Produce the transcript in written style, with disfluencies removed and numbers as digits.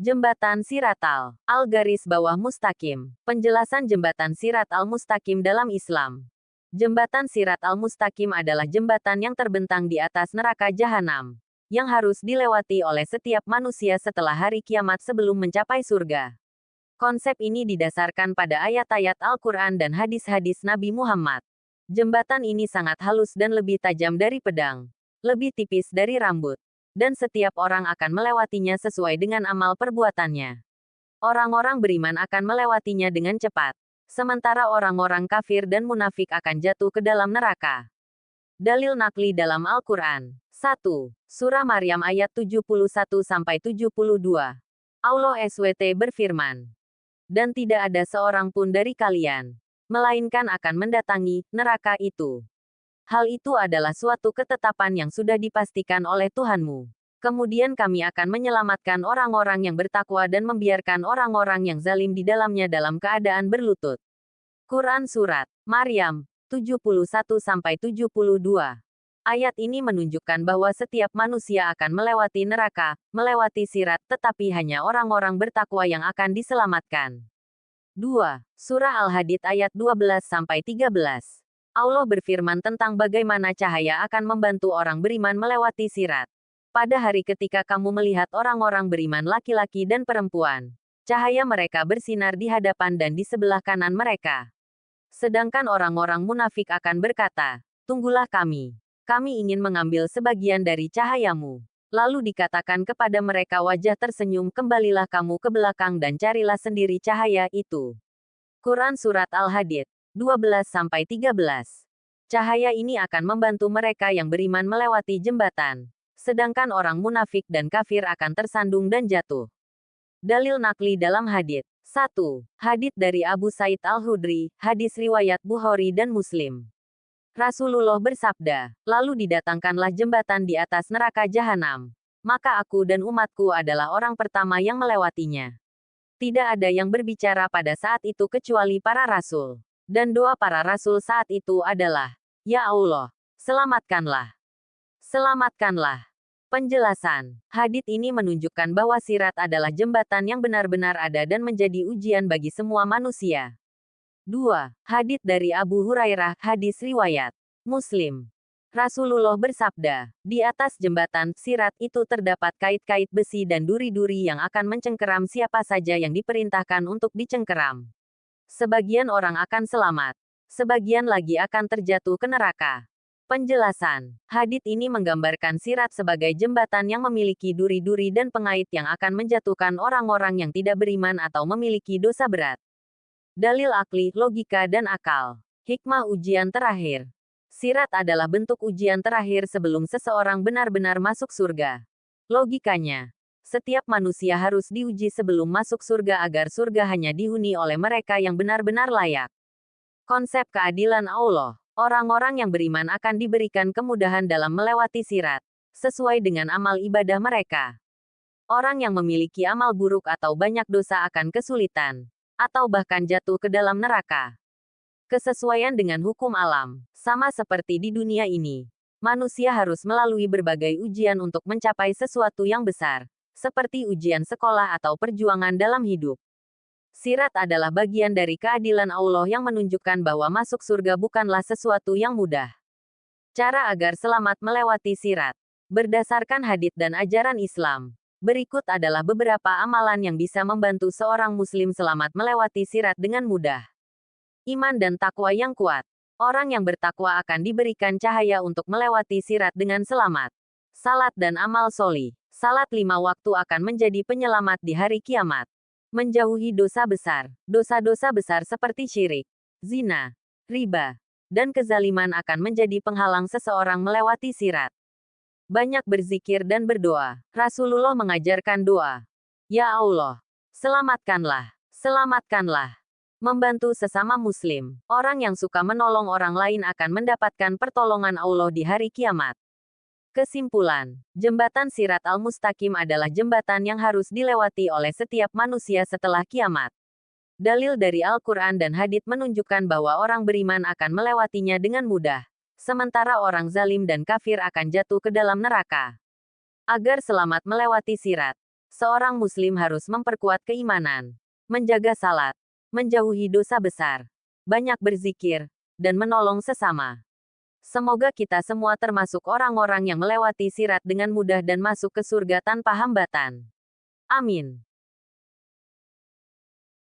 Jembatan Siratal Al-Mustaqim. Penjelasan Jembatan Sirat Al-Mustaqim dalam Islam. Jembatan Sirat Al-Mustaqim adalah jembatan yang terbentang di atas neraka jahanam, yang harus dilewati oleh setiap manusia setelah hari kiamat sebelum mencapai surga. Konsep ini didasarkan pada ayat-ayat Al-Quran dan hadis-hadis Nabi Muhammad. Jembatan ini sangat halus dan lebih tajam dari pedang, lebih tipis dari rambut, dan setiap orang akan melewatinya sesuai dengan amal perbuatannya. Orang-orang beriman akan melewatinya dengan cepat, sementara orang-orang kafir dan munafik akan jatuh ke dalam neraka. Dalil nakli dalam Al-Quran. 1. Surah Maryam ayat 71-72. Allah SWT berfirman, "Dan tidak ada seorang pun dari kalian, melainkan akan mendatangi neraka itu. Hal itu adalah suatu ketetapan yang sudah dipastikan oleh Tuhanmu. Kemudian kami akan menyelamatkan orang-orang yang bertakwa dan membiarkan orang-orang yang zalim di dalamnya dalam keadaan berlutut." Quran Surat Maryam 71-72. Ayat ini menunjukkan bahwa setiap manusia akan melewati neraka, melewati sirat, tetapi hanya orang-orang bertakwa yang akan diselamatkan. 2. Surah Al-Hadid ayat 12-13. Allah berfirman tentang bagaimana cahaya akan membantu orang beriman melewati sirat. Pada hari ketika kamu melihat orang-orang beriman laki-laki dan perempuan, cahaya mereka bersinar di hadapan dan di sebelah kanan mereka. Sedangkan orang-orang munafik akan berkata, "Tunggulah kami. Kami ingin mengambil sebagian dari cahayamu." Lalu dikatakan kepada mereka wajah tersenyum, "Kembalilah kamu ke belakang dan carilah sendiri cahaya itu." Quran Surat Al-Hadid 12-13. Cahaya ini akan membantu mereka yang beriman melewati jembatan, sedangkan orang munafik dan kafir akan tersandung dan jatuh. Dalil nakli dalam hadits. 1. Hadits dari Abu Said Al-Hudri, hadis riwayat Bukhari dan Muslim. Rasulullah bersabda, "Lalu didatangkanlah jembatan di atas neraka jahanam. Maka aku dan umatku adalah orang pertama yang melewatinya. Tidak ada yang berbicara pada saat itu kecuali para rasul. Dan doa para rasul saat itu adalah, 'Ya Allah, selamatkanlah. Selamatkanlah.'" Penjelasan. Hadits ini menunjukkan bahwa sirat adalah jembatan yang benar-benar ada dan menjadi ujian bagi semua manusia. 2. Hadits dari Abu Hurairah, hadis riwayat Muslim. Rasulullah bersabda, "Di atas jembatan sirat itu terdapat kait-kait besi dan duri-duri yang akan mencengkeram siapa saja yang diperintahkan untuk dicengkeram. Sebagian orang akan selamat, sebagian lagi akan terjatuh ke neraka." Penjelasan. Hadits ini menggambarkan sirat sebagai jembatan yang memiliki duri-duri dan pengait yang akan menjatuhkan orang-orang yang tidak beriman atau memiliki dosa berat. Dalil akli, logika dan akal. Hikmah ujian terakhir. Sirat adalah bentuk ujian terakhir sebelum seseorang benar-benar masuk surga. Logikanya, setiap manusia harus diuji sebelum masuk surga agar surga hanya dihuni oleh mereka yang benar-benar layak. Konsep keadilan Allah. Orang-orang yang beriman akan diberikan kemudahan dalam melewati sirat, sesuai dengan amal ibadah mereka. Orang yang memiliki amal buruk atau banyak dosa akan kesulitan, atau bahkan jatuh ke dalam neraka. Kesesuaian dengan hukum alam. Sama seperti di dunia ini, manusia harus melalui berbagai ujian untuk mencapai sesuatu yang besar, seperti ujian sekolah atau perjuangan dalam hidup. Sirat adalah bagian dari keadilan Allah yang menunjukkan bahwa masuk surga bukanlah sesuatu yang mudah. Cara agar selamat melewati sirat. Berdasarkan hadits dan ajaran Islam, berikut adalah beberapa amalan yang bisa membantu seorang muslim selamat melewati sirat dengan mudah. Iman dan takwa yang kuat. Orang yang bertakwa akan diberikan cahaya untuk melewati sirat dengan selamat. Salat dan amal sholih. Salat 5 waktu akan menjadi penyelamat di hari kiamat. Menjauhi dosa besar. Dosa-dosa besar seperti syirik, zina, riba, dan kezaliman akan menjadi penghalang seseorang melewati sirat. Banyak berzikir dan berdoa. Rasulullah mengajarkan doa, "Ya Allah, selamatkanlah, selamatkanlah." Membantu sesama muslim. Orang yang suka menolong orang lain akan mendapatkan pertolongan Allah di hari kiamat. Kesimpulan, jembatan Sirat Al-Mustaqim adalah jembatan yang harus dilewati oleh setiap manusia setelah kiamat. Dalil dari Al-Quran dan hadits menunjukkan bahwa orang beriman akan melewatinya dengan mudah, sementara orang zalim dan kafir akan jatuh ke dalam neraka. Agar selamat melewati sirat, Seorang muslim harus memperkuat keimanan, menjaga salat, menjauhi dosa besar, banyak berzikir, dan menolong sesama. Semoga kita semua termasuk orang-orang yang melewati sirat dengan mudah dan masuk ke surga tanpa hambatan. Amin.